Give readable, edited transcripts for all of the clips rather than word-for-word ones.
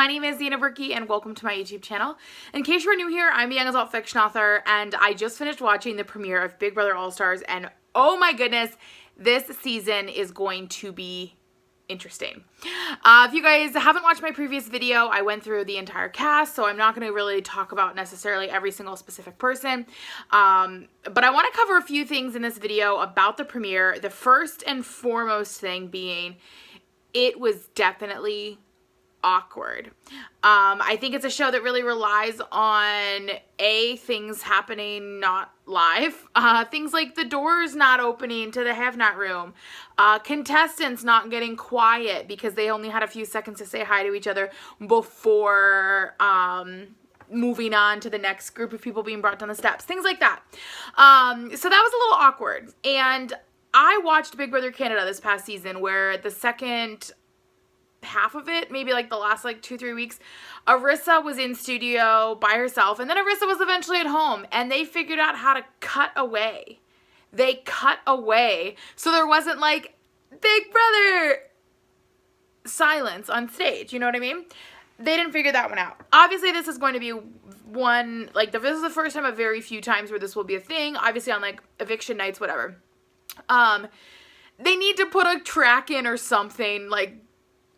My name is Zena Bricky and welcome to my YouTube channel. In case you are new here, I'm a young adult fiction author and I just finished watching the premiere of Big Brother All-Stars and oh my goodness, this season is going to be interesting. If you guys haven't watched my previous video, I went through the entire cast, so I'm not going to really talk about necessarily every single specific person. But I want to cover a few things in this video about the premiere. The first and foremost thing being, it was definitely awkward. I think it's a show that really relies on things happening not live, things like the doors not opening to the have-not room, contestants not getting quiet because they only had a few seconds to say hi to each other before moving on to the next group of people being brought down the steps, things like that. So that was a little awkward. And I watched Big Brother Canada this past season where the second half of it, maybe like the last like 2-3 weeks, Arissa was in studio by herself and then Arissa was eventually at home and they figured out how to cut away. They cut away so there wasn't like Big Brother silence on stage, you know what I mean? They didn't figure that one out. Obviously this is going to be one, like this is the first time of very few times where this will be a thing, obviously on like eviction nights, whatever. They need to put a track in or something, like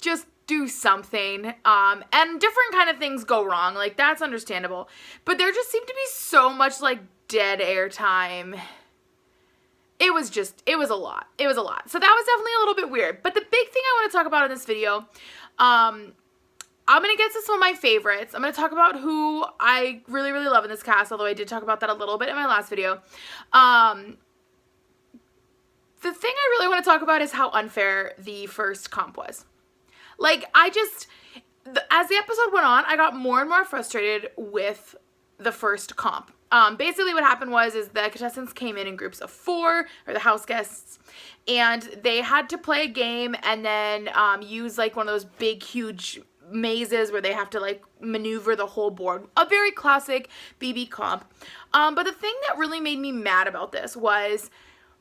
just do something, and different kind of things go wrong, like that's understandable, but there just seemed to be so much like dead air time. It was a lot, so that was definitely a little bit weird. But the big thing I want to talk about in this video, I'm gonna get to some of my favorites. I'm gonna talk about who I really love in this cast, although I did talk about that a little bit in my last video. The thing I really want to talk about is how unfair the first comp was. Like, as the episode went on, I got more and more frustrated with the first comp. Basically what happened is the contestants came in groups of 4, or the house guests, and they had to play a game and then use like one of those big, huge mazes where they have to like maneuver the whole board. A very classic BB comp. But the thing that really made me mad about this was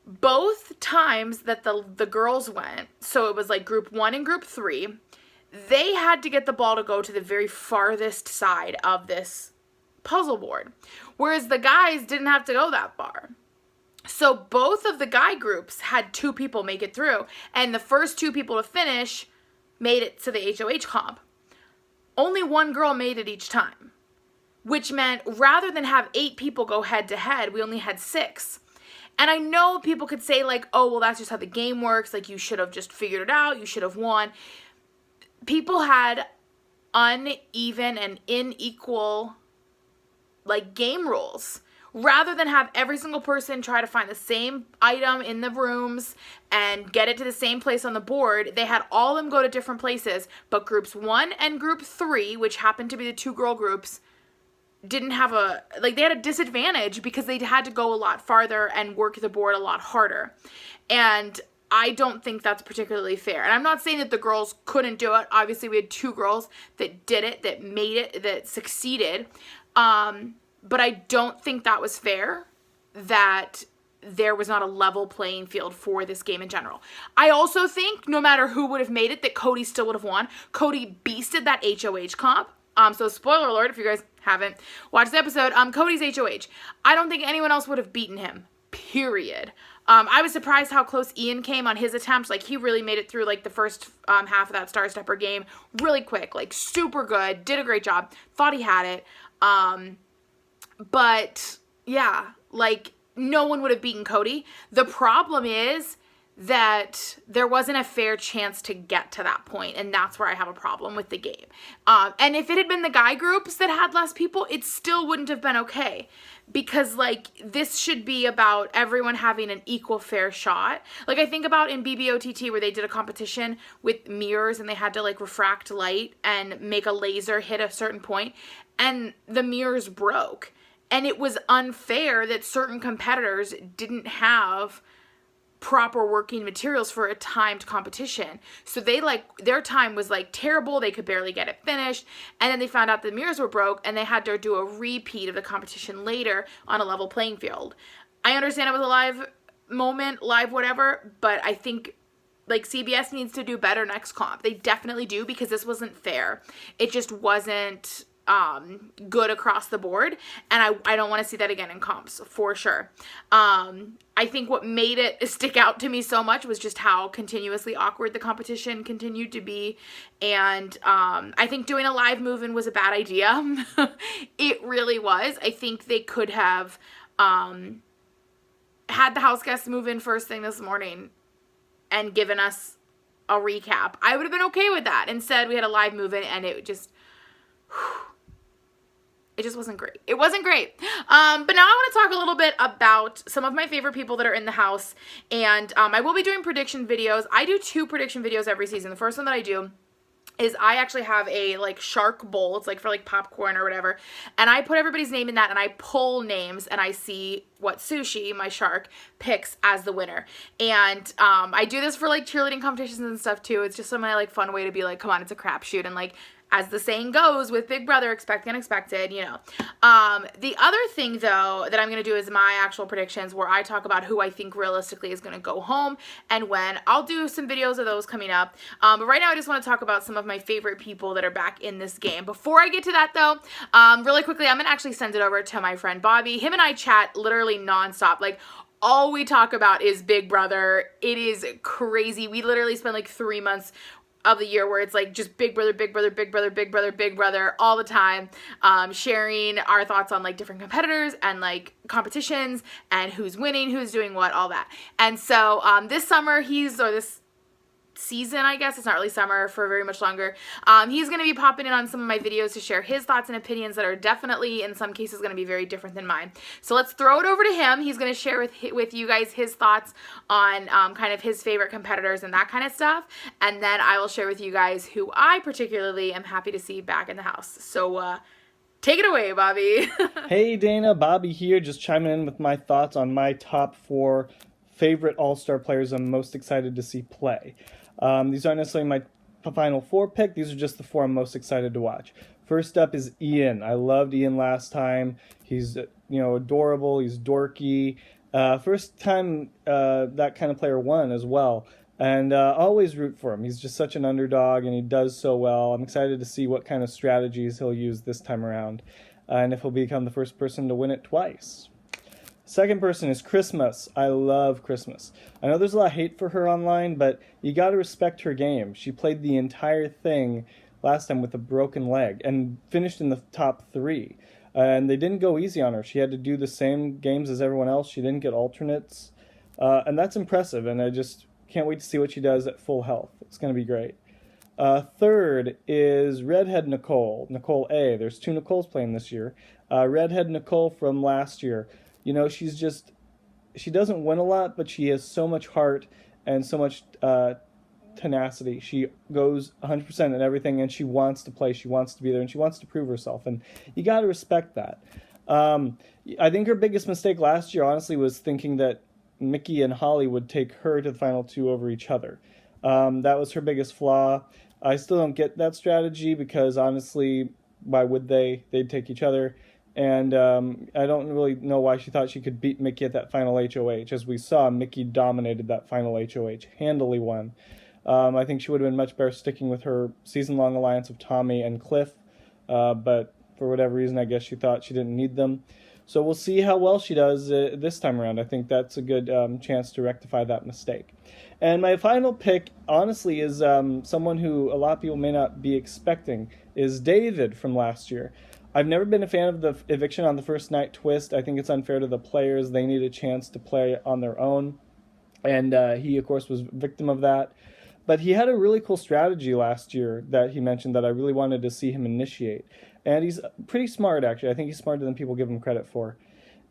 both times that the girls went, so it was like group 1 and group 3, they had to get the ball to go to the very farthest side of this puzzle board, whereas the guys didn't have to go that far. So both of the guy groups had 2 people make it through, and the first 2 people to finish made it to the HOH comp. Only 1 girl made it each time, which meant rather than have 8 people go head to head, we only had 6. And I know people could say like, oh, well, that's just how the game works. Like, you should have just figured it out. You should have won. People had uneven and unequal, like, game rules. Rather than have every single person try to find the same item in the rooms and get it to the same place on the board, they had all of them go to different places. But groups 1 and group 3, which happened to be the 2 girl groups, didn't have they had a disadvantage because they had to go a lot farther and work the board a lot harder. And I don't think that's particularly fair. And I'm not saying that the girls couldn't do it. Obviously, we had 2 girls that did it, that made it, that succeeded. But I don't think that was fair, that there was not a level playing field for this game in general. I also think no matter who would have made it, that Cody still would have won. Cody beasted that HOH comp. So spoiler alert if you guys haven't watched the episode, Cody's HOH. I don't think anyone else would have beaten him, period. I was surprised how close Ian came on his attempts. Like, he really made it through like the first half of that Star Stepper game really quick, like super good, did a great job, thought he had it. But yeah, like no one would have beaten Cody. The problem is that there wasn't a fair chance to get to that point, and that's where I have a problem with the game. And if it had been the guy groups that had less people, it still wouldn't have been okay, because like this should be about everyone having an equal fair shot. Like, I think about in BBOTT where they did a competition with mirrors and they had to like refract light and make a laser hit a certain point, and the mirrors broke, and it was unfair that certain competitors didn't have proper working materials for a timed competition. So they their time was like terrible. They could barely get it finished. And then they found out the mirrors were broke and they had to do a repeat of the competition later on a level playing field. I understand it was a live moment, live whatever, but I think like, CBS needs to do better next comp. They definitely do, because this wasn't fair. It just wasn't good across the board, and I don't want to see that again in comps, for sure. I think what made it stick out to me so much was just how continuously awkward the competition continued to be, and I think doing a live move-in was a bad idea. It really was. I think they could have had the house guests move in first thing this morning and given us a recap. I would have been okay with that. Instead, we had a live move-in, and it just wasn't great. It wasn't great. But now I want to talk a little bit about some of my favorite people that are in the house, and I will be doing prediction videos. I do 2 prediction videos every season. The first one that I do is I actually have a, like, shark bowl. It's, like, for, like, popcorn or whatever, and I put everybody's name in that, and I pull names, and I see what Sushi, my shark, picks as the winner. And I do this for, like, cheerleading competitions and stuff, too. It's just my, like, fun way to be like, come on, it's a crapshoot, and, like, as the saying goes, with Big Brother, expect the unexpected, you know. The other thing, though, that I'm going to do is my actual predictions, where I talk about who I think realistically is going to go home and when. I'll do some videos of those coming up. But right now, I just want to talk about some of my favorite people that are back in this game. Before I get to that, though, really quickly, I'm going to actually send it over to my friend Bobby. Him and I chat literally nonstop. Like, all we talk about is Big Brother. It is crazy. We literally spend like 3 months of the year where it's like just Big Brother, Big Brother, Big Brother, Big Brother, Big Brother all the time, sharing our thoughts on, like, different competitors and, like, competitions and who's winning, who's doing what, all that. And so this summer this season, I guess, it's not really summer for very much longer, he's going to be popping in on some of my videos to share his thoughts and opinions that are definitely, in some cases, going to be very different than mine. So let's throw it over to him. He's going to share with you guys his thoughts on kind of his favorite competitors and that kind of stuff, and then I will share with you guys who I particularly am happy to see back in the house. So take it away, Bobby. Hey Dana, Bobby here, just chiming in with my thoughts on my top 4 favorite all-star players I'm most excited to see play. These aren't necessarily my final 4 pick. These are just the 4 I'm most excited to watch. First up is Ian. I loved Ian last time. He's, adorable. He's dorky. First time that kind of player won as well. And always root for him. He's just such an underdog, and he does so well. I'm excited to see what kind of strategies he'll use this time around, and if he'll become the first person to win it twice. Second person is Christmas. I love Christmas. I know there's a lot of hate for her online, but you got to respect her game. She played the entire thing last time with a broken leg and finished in the top 3. And they didn't go easy on her. She had to do the same games as everyone else. She didn't get alternates. And that's impressive, and I just can't wait to see what she does at full health. It's going to be great. Third is Redhead Nicole. Nicole A. There's 2 Nicoles playing this year. Redhead Nicole from last year. She doesn't win a lot, but she has so much heart and so much tenacity. She goes 100% in everything, and she wants to play. She wants to be there, and she wants to prove herself, and you got to respect that. I think her biggest mistake last year, honestly, was thinking that Mickey and Holly would take her to the final 2 over each other. That was her biggest flaw. I still don't get that strategy because, honestly, why would they? They'd take each other. And I don't really know why she thought she could beat Mickey at that final HOH. As we saw, Mickey dominated that final HOH, handily won. I think she would have been much better sticking with her season-long alliance of Tommy and Cliff, but for whatever reason, I guess she thought she didn't need them. So we'll see how well she does this time around. I think that's a good chance to rectify that mistake. And my final pick, honestly, is someone who a lot of people may not be expecting, is David from last year. I've never been a fan of the eviction on the first night twist. I think it's unfair to the players. They need a chance to play on their own. And he, of course, was victim of that. But he had a really cool strategy last year that he mentioned that I really wanted to see him initiate. And he's pretty smart, actually. I think he's smarter than people give him credit for.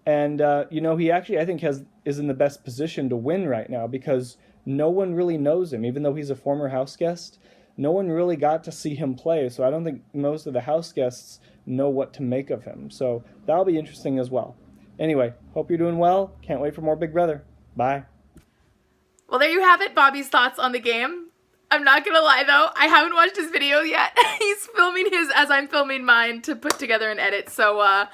And, he actually, I think, is in the best position to win right now because no one really knows him. Even though he's a former house guest, no one really got to see him play. So I don't think most of the house guests know what to make of him. So that'll be interesting as well. Anyway, hope you're doing well. Can't wait for more Big Brother. Bye. Well, there you have it, Bobby's thoughts on the game. I'm not going to lie, though. I haven't watched his video yet. He's filming his as I'm filming mine to put together and edit. So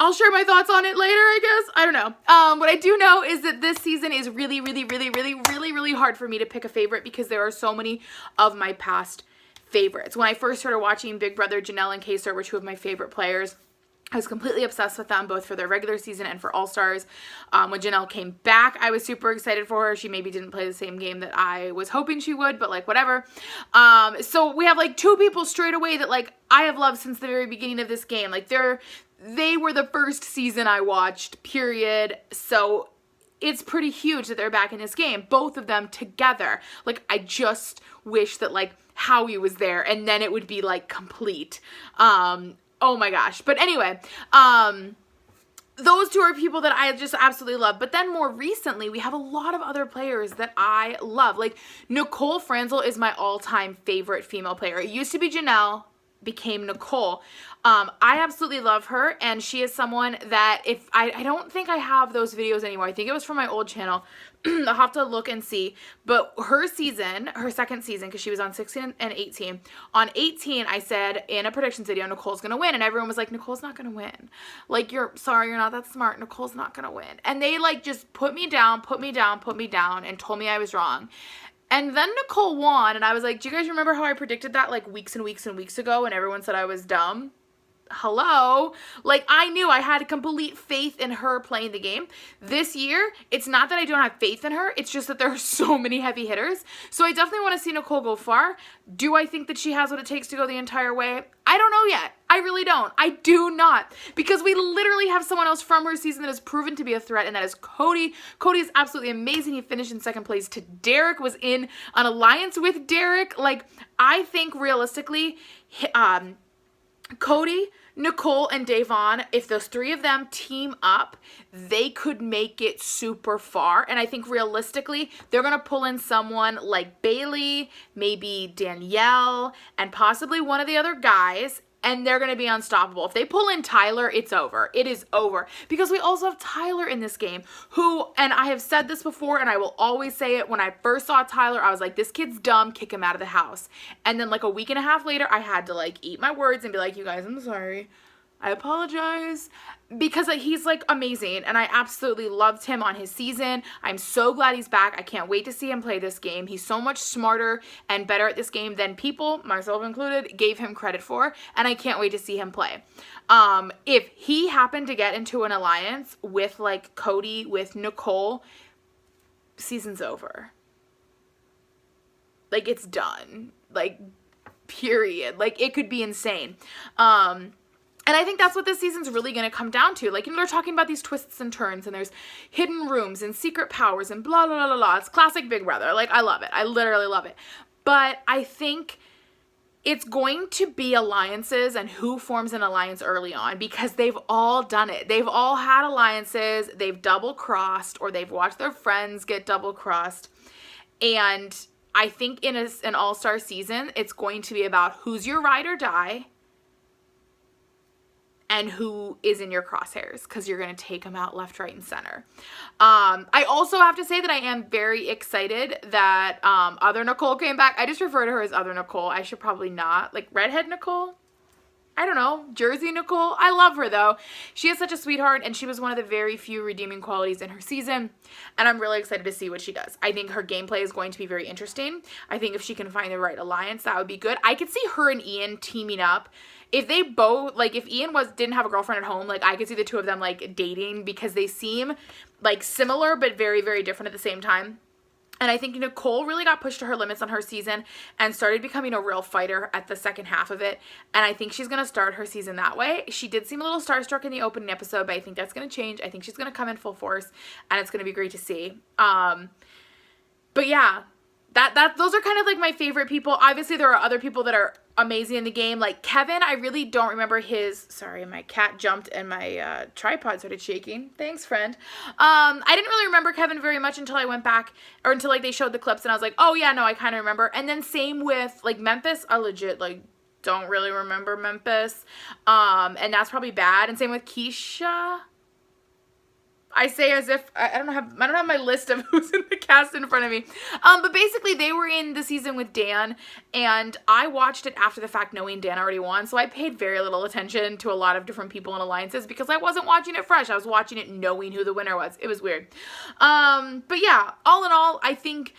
I'll share my thoughts on it later, I guess. I don't know. What I do know is that this season is really, really, really, really, really, really hard for me to pick a favorite because there are so many of my past favorites. When I first started watching Big Brother, Janelle and Kaysar were two of my favorite players. I was completely obsessed with them, both for their regular season and for All-Stars. When Janelle came back, I was super excited for her. She maybe didn't play the same game that I was hoping she would, but like whatever. So we have like two people straight away that like I have loved since the very beginning of this game. Like they were the first season I watched, period. So it's pretty huge that they're back in this game, both of them together. Like I just wish that like Howie was there and then it would be like complete. Oh my gosh. But anyway, those two are people that I just absolutely love. But then more recently, we have a lot of other players that I love. Like Nicole Franzel is my all-time favorite female player. It used to be Janelle, became Nicole. I absolutely love her, and she is someone that if I don't think I have those videos anymore. I think it was from my old channel. I'll have to look and see. But her season, her second season, because she was on 16 and 18. On 18, I said in a predictions video, Nicole's going to win. And everyone was like, Nicole's not going to win. Like, sorry, you're not that smart. Nicole's not going to win. And they like just put me down, and told me I was wrong. And then Nicole won, and I was like, do you guys remember how I predicted that like weeks and weeks and weeks ago and everyone said I was dumb? Hello? Like, I knew I had complete faith in her playing the game. This year, it's not that I don't have faith in her, it's just that there are so many heavy hitters. So I definitely want to see Nicole go far. Do I think that she has what it takes to go the entire way? I don't know yet. I really don't. I do not. Because we literally have someone else from her season that has proven to be a threat, and that is Cody. Cody is absolutely amazing. He finished in second place to Derek, was in an alliance with Derek. Like, I think realistically, Cody, Nicole, and Davon, if those three of them team up, they could make it super far. And I think realistically, they're going to pull in someone like Bailey, maybe Danielle, and possibly one of the other guys, and they're going to be unstoppable. If they pull in Tyler, it's over. It is over. Because we also have Tyler in this game, who, and I have said this before, and I will always say it, when I first saw Tyler, I was like, this kid's dumb, kick him out of the house. And then like a week and a half later, I had to like eat my words and be like, you guys, I'm sorry. I apologize, because he's like amazing, and I absolutely loved him on his season. I'm so glad he's back. I can't wait to see him play this game. He's so much smarter and better at this game than people, myself included, gave him credit for, and I can't wait to see him play. If he happened to get into an alliance with like Cody, with Nicole, season's over. Like, it's done. Like, period. Like, it could be insane. And I think that's what this season's really going to come down to. Like, you know, they're talking about these twists and turns, and there's hidden rooms and secret powers and blah, blah, blah, blah, blah. It's classic Big Brother. Like, I love it. I literally love it. But I think it's going to be alliances and who forms an alliance early on, because they've all done it. They've all had alliances. They've double-crossed, or they've watched their friends get double-crossed. And I think in an all-star season, it's going to be about who's your ride or die, and who is in your crosshairs, because you're going to take them out left, right, and center. I also have to say that I am very excited that other Nicole came back. I just refer to her as other Nicole. I should probably not. Like, redhead Nicole? I don't know. Jersey Nicole? I love her, though. She is such a sweetheart, and she was one of the very few redeeming qualities in her season, and I'm really excited to see what she does. I think her gameplay is going to be very interesting. I think if she can find the right alliance, that would be good. I could see her and Ian teaming up. If they both, like, if Ian didn't have a girlfriend at home, like, I could see the two of them, like, dating, because they seem, like, similar but very, very different at the same time. And I think Nicole really got pushed to her limits on her season and started becoming a real fighter at the second half of it. And I think she's going to start her season that way. She did seem a little starstruck in the opening episode, but I think that's going to change. I think she's going to come in full force, and it's going to be great to see. But yeah, those are kind of like my favorite people. Obviously, there are other people that are amazing in the game. Like Kevin, I really don't remember his, sorry, my cat jumped and my tripod started shaking. Thanks, friend. I didn't really remember Kevin very much until I went back, or until like they showed the clips and I was like, oh yeah, no, I kind of remember. And then same with like Memphis, I legit like don't really remember Memphis. And that's probably bad. And same with Keisha. I say as if I don't have my list of who's in the cast in front of me. But basically they were in the season with Dan, and I watched it after the fact knowing Dan already won, so I paid very little attention to a lot of different people and alliances because I wasn't watching it fresh. I was watching it knowing who the winner was. It was weird. But yeah, all in all, I think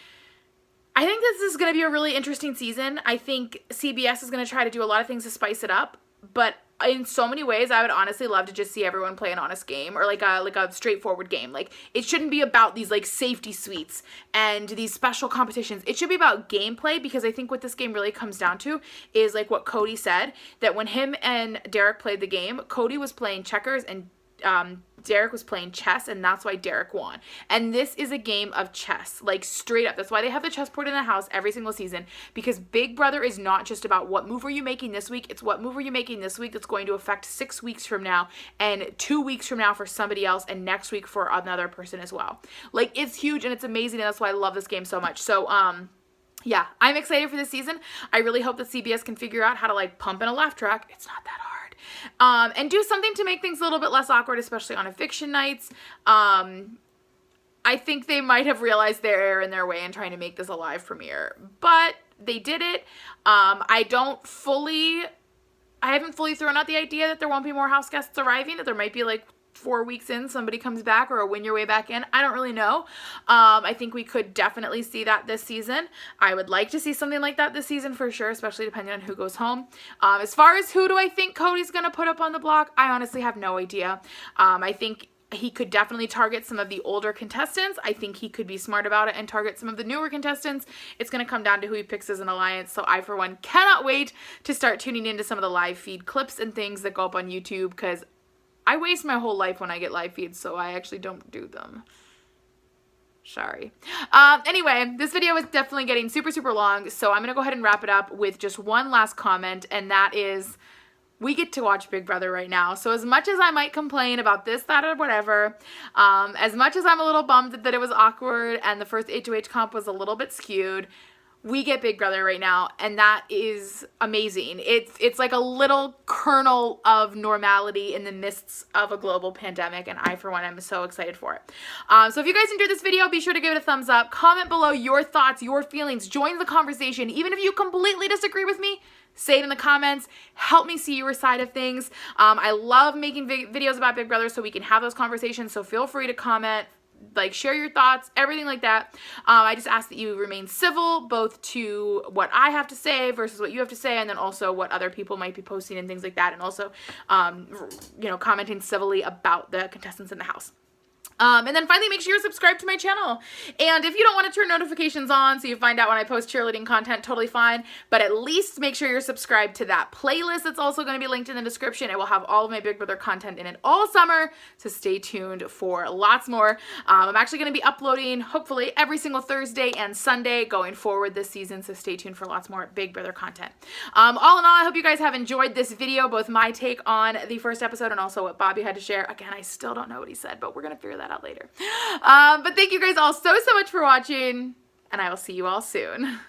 this is going to be a really interesting season. I think CBS is going to try to do a lot of things to spice it up, but in so many ways, I would honestly love to just see everyone play an honest game, or like a straightforward game. Like, it shouldn't be about these like safety suites and these special competitions. It should be about gameplay, because I think what this game really comes down to is like what Cody said, that when him and Derek played the game, Cody was playing checkers and Derek was playing chess, and that's why Derek won. And this is a game of chess, like straight up. That's why they have the chessboard in the house every single season, because Big Brother is not just about what move are you making this week. It's what move are you making this week that's going to affect 6 weeks from now, and 2 weeks from now for somebody else, and next week for another person as well. Like, it's huge and it's amazing, and that's why I love this game so much. So, yeah, I'm excited for this season. I really hope that CBS can figure out how to like pump in a laugh track. It's not that hard. And do something to make things a little bit less awkward, especially on eviction nights. I think they might have realized their error in their way in trying to make this a live premiere, but they did it. I haven't fully thrown out the idea that there won't be more house guests arriving, that there might be like 4 weeks in somebody comes back, or a win your way back in. I don't really know. I think we could definitely see that this season. I would like to see something like that this season for sure, especially depending on who goes home. As far as who do I think Cody's gonna put up on the block, I honestly have no idea. I think he could definitely target some of the older contestants. I think he could be smart about it and target some of the newer contestants. It's going to come down to who he picks as an alliance. So I, for one, cannot wait to start tuning into some of the live feed clips and things that go up on YouTube, because I waste my whole life when I get live feeds, so I actually don't do them. Sorry. Anyway, this video is definitely getting super, super long, so I'm going to go ahead and wrap it up with just one last comment, and that is, we get to watch Big Brother right now. So as much as I might complain about this, that, or whatever, as much as I'm a little bummed that it was awkward and the first HOH comp was a little bit skewed, we get Big Brother right now, and that is amazing. It's like a little kernel of normality in the midst of a global pandemic, and I, for one, am so excited for it. So if you guys enjoyed this video, be sure to give it a thumbs up. Comment below your thoughts, your feelings. Join the conversation. Even if you completely disagree with me, say it in the comments. Help me see your side of things. I love making videos about Big Brother so we can have those conversations, so feel free to comment. Like, share your thoughts, everything like that. I just ask that you remain civil, both to what I have to say versus what you have to say, and then also what other people might be posting and things like that, and also, commenting civilly about the contestants in the house. And then finally, make sure you're subscribed to my channel. And if you don't want to turn notifications on so you find out when I post cheerleading content, totally fine. But at least make sure you're subscribed to that playlist that's also going to be linked in the description. It will have all of my Big Brother content in it all summer, so stay tuned for lots more. I'm actually going to be uploading, hopefully, every single Thursday and Sunday going forward this season, so stay tuned for lots more Big Brother content. All in all, I hope you guys have enjoyed this video, both my take on the first episode and also what Bobby had to share. Again, I still don't know what he said, but we're going to figure that out later. But thank you guys all so much for watching, and I will see you all soon.